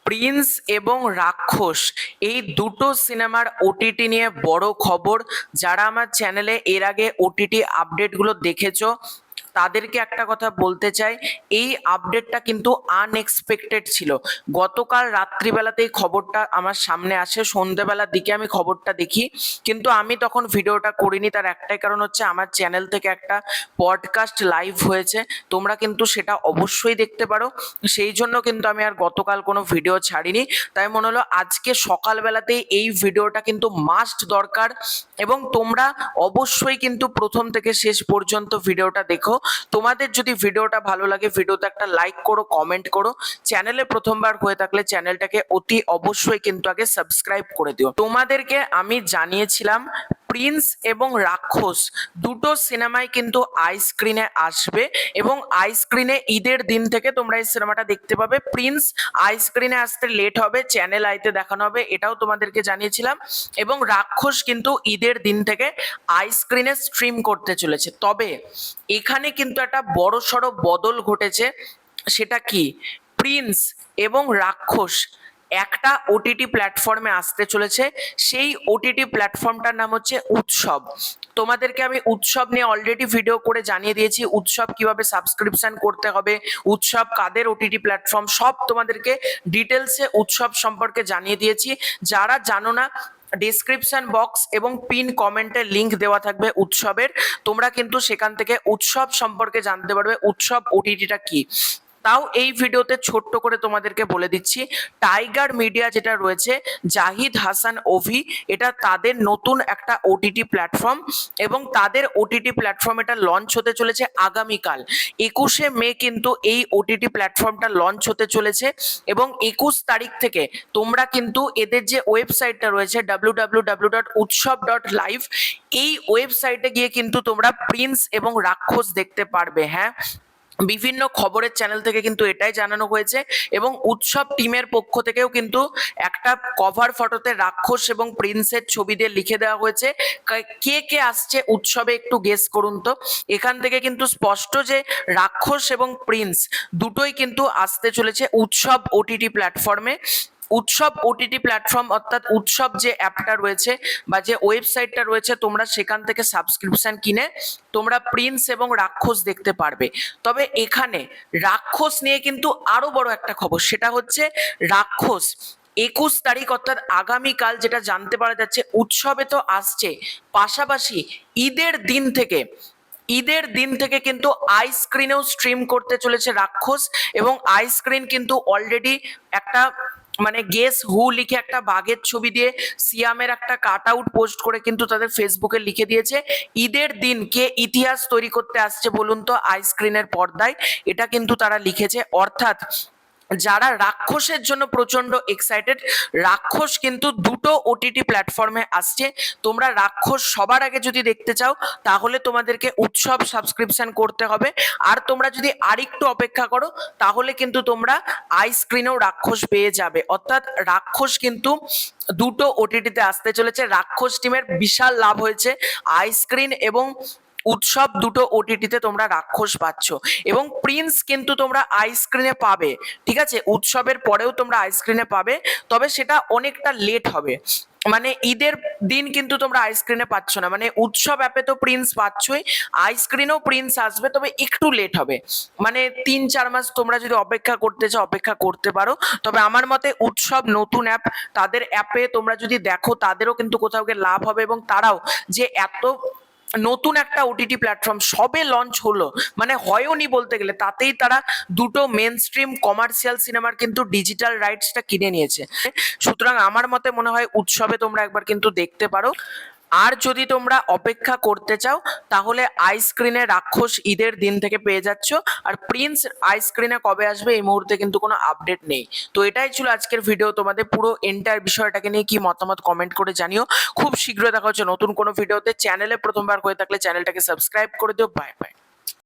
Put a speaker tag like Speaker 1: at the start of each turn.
Speaker 1: Prince এবং রাক্ষস এই দুটো সিনেমার ওটিটি নিয়ে বড় খবর। যারা আমার চ্যানেলে এর আগে ওটিটি আপডেটগুলো দেখেছো তাদেরকে একটা কথা বলতে চাই, এই আপডেটটা কিন্তু আনএক্সপেক্টেড ছিল। গতকাল রাত্রিবেলাতেই খবরটা আমার সামনে আসে, সন্ধ্যেবেলার দিকে আমি খবরটা দেখি, কিন্তু আমি তখন ভিডিওটা করিনি। তার একটাই কারণ হচ্ছে আমার চ্যানেল থেকে একটা পডকাস্ট লাইভ হয়েছে, তোমরা কিন্তু সেটা অবশ্যই দেখতে পারো। সেই জন্য কিন্তু আমি আর গতকাল কোনো ভিডিও ছাড়িনি। তাই মনে হলো আজকে সকালবেলাতেই এই ভিডিওটা কিন্তু মাস্ট দরকার, এবং তোমরা অবশ্যই কিন্তু প্রথম থেকে শেষ পর্যন্ত ভিডিওটা দেখো। তোমাদের যদি ভিডিওটা ভালো লাগে ভিডিওতে একটা লাইক করো, কমেন্ট করো। চ্যানেলে প্রথমবার হয়ে থাকলে চ্যানেলটাকে অতি অবশ্যই কিন্তু আগে সাবস্ক্রাইব করে দিও। তোমাদেরকে আমি জানিয়েছিলাম প্রিন্স এবং রাক্ষস দুটো সিনেমাই কিন্তু আই স্ক্রিনে আসবে, এবং আই স্ক্রিনে ঈদের দিন থেকে তোমরা এই সিনেমাটা দেখতে পাবে। প্রিন্স আই স্ক্রিনে আসতে লেট হবে, চ্যানেল আইতে দেখানো হবে, এটাও তোমাদেরকে জানিয়েছিলাম। এবং রাক্ষস কিন্তু ঈদের দিন থেকে আই স্ক্রিনে স্ট্রিম করতে চলেছে। তবে এখানে কিন্তু একটা বড়সড় বদল ঘটেছে। সেটা কি? প্রিন্স এবং রাক্ষস একটা ওটিটি প্ল্যাটফর্মে আসতে চলেছে। সেই ওটিটি প্ল্যাটফর্মটার নাম হচ্ছে উৎসব। তোমাদেরকে আমি উৎসব নিয়ে অলরেডি ভিডিও করে জানিয়ে দিয়েছি, উৎসব কিভাবে সাবস্ক্রিপশন করতে হবে, উৎসব কাদের ওটিটি প্ল্যাটফর্ম, সব তোমাদেরকে ডিটেলসে উৎসব সম্পর্কে জানিয়ে দিয়েছি। যারা জানো না, ডেসক্রিপশন বক্স এবং পিন কমেন্টে লিংক দেওয়া থাকবে উৎসবের, তোমরা কিন্তু সেখান থেকে উৎসব সম্পর্কে জানতে পারবে উৎসব ওটিটিটা কি। তাও এই ভিডিওতে ছোট্ট করে তোমাদেরকে বলে দিচ্ছি, টাইগার মিডিয়া যেটা রয়েছে, জাহিদ হাসান অভি, এটা তাদের নতুন একটা ওটিটি প্ল্যাটফর্ম, এবং তাদের ওটিটি প্ল্যাটফর্ম এটা লঞ্চ হতে চলেছে আগামীকাল 21শে মে। কিন্তু এই ওটিটি প্ল্যাটফর্মটা লঞ্চ হতে চলেছে, এবং 21 তারিখ থেকে তোমরা কিন্তু এদের যে ওয়েবসাইটটা রয়েছে www.utsav.live, এই ওয়েবসাইটে গিয়ে কিন্তু তোমরা প্রিন্স এবং রাক্ষস দেখতে পারবে। হ্যাঁ, বিভিন্ন খবরের চ্যানেল থেকে কিন্তু এটাই জানানো হয়েছে, এবং উৎসব টিমের পক্ষ থেকেও কিন্তু একটা কভার ফটোতে রাক্ষস এবং প্রিন্সের ছবি দিয়ে লিখে দেওয়া হয়েছে। কে কে আসছে উৎসবে একটু গেস করুন তো। এখান থেকে কিন্তু স্পষ্ট যে রাক্ষস এবং প্রিন্স দুটোই কিন্তু আসতে চলেছে উৎসব ওটিটি প্ল্যাটফর্মে। উৎসব ওটিটি প্ল্যাটফর্ম অর্থাৎ উৎসব যে অ্যাপটা রয়েছে বা যে ওয়েবসাইটটা রয়েছে, তোমরা সেখান থেকে সাবস্ক্রিপশন কিনে তোমরা প্রিন্স এবং রাক্ষস দেখতে পারবে। তবে এখানে রাক্ষস নিয়ে কিন্তু আরো বড় একটা খবর, সেটা হচ্ছে রাক্ষস 21 তারিখ অর্থাৎ আগামীকাল যেটা জানতে পারা যাচ্ছে, উৎসবে তো আসছে, পাশাপাশি ঈদের দিন থেকে কিন্তু আই স্ক্রিনেও স্ট্রিম করতে চলেছে রাক্ষস। এবং আই স্ক্রিন কিন্তু অলরেডি একটা মানে গেস হু লিখে একটা বাঘের ছবি দিয়ে সিয়ামের একটা কাট আউট পোস্ট করে কিন্তু তাদের ফেসবুকে লিখে দিয়েছে, ঈদের দিন কে ইতিহাস তৈরি করতে আসছে বলুন তো আই স্ক্রিনের পর্দায়। এটা কিন্তু তারা লিখেছে, অর্থাৎ যারা রাক্ষসের জন্য প্রচন্ড এক্সাইটেড, রাক্ষস কিন্তু দুটো ওটিটি প্ল্যাটফর্মে আসছে। তোমরা রাক্ষস সবার আগে যদি দেখতে চাও তাহলে তোমাদেরকে উৎসব সাবস্ক্রিপশন করতে হবে, আর তোমরা যদি আরেকটু অপেক্ষা করো তাহলে কিন্তু তোমরা আই স্ক্রিনেও রাক্ষস পেয়ে যাবে। অর্থাৎ রাক্ষস কিন্তু দুটো ওটিটিতে আসতে চলেছে। রাক্ষস টিমের বিশাল লাভ হয়েছে, আই স্ক্রিন এবং উৎসব দুটো ওটিটিতে তোমরা রাক্ষস পাচ্ছ, এবং প্রিন্স কিন্তু তোমরা আই স্ক্রিনে পাবে। ঠিক আছে, উৎসবের পরেও তোমরা আই স্ক্রিনে পাবে, তবে সেটা অনেকটা লেট হবে। মানে ঈদের দিন কিন্তু তোমরা আই স্ক্রিনে পাচ্ছ না, মানে উৎসব অ্যাপে তো প্রিন্স পাচ্ছই, আই স্ক্রিনেও প্রিন্স আসবে, তবে একটু লেট হবে। মানে 3-4 মাস তোমরা যদি অপেক্ষা করতে চাও অপেক্ষা করতে পারো। তবে আমার মতে উৎসব নতুন অ্যাপ, তাদের অ্যাপে তোমরা যদি দেখো তাদেরও কিন্তু কোথাও গিয়ে লাভ হবে, এবং তারাও যে এত নতুন একটা ওটিটি প্ল্যাটফর্ম সবে লঞ্চ হলো, মানে হয়ওনি বলতে গেলে, তাতেই তারা দুটো মেন স্ট্রিম কমার্শিয়াল সিনেমার কিন্তু ডিজিটাল রাইটসটা কিনে নিয়েছে। সুতরাং আমার মতে মনে হয় উৎসবে তোমরা একবার কিন্তু দেখতে পারো। আর যদি তোমরা অপেক্ষা করতে চাও তাহলে আই স্ক্রিনে রাক্ষস ঈদের দিন থেকে পেয়ে যাচ্ছ, আর প্রিন্স আই স্ক্রিনে কবে আসবে এই মুহূর্তে কিন্তু কোনো আপডেট নেই। তো এটাই ছিল আজকের ভিডিও। তোমাদের পুরো এন্টায়ার বিষয়টাকে নিয়ে কি মতামত কমেন্ট করে জানিও। খুব শীঘ্রই দেখা হচ্ছে নতুন কোনো ভিডিওতে। চ্যানেলে প্রথমবার হয়ে থাকলে চ্যানেলটাকে সাবস্ক্রাইব করে দিও। Bye bye.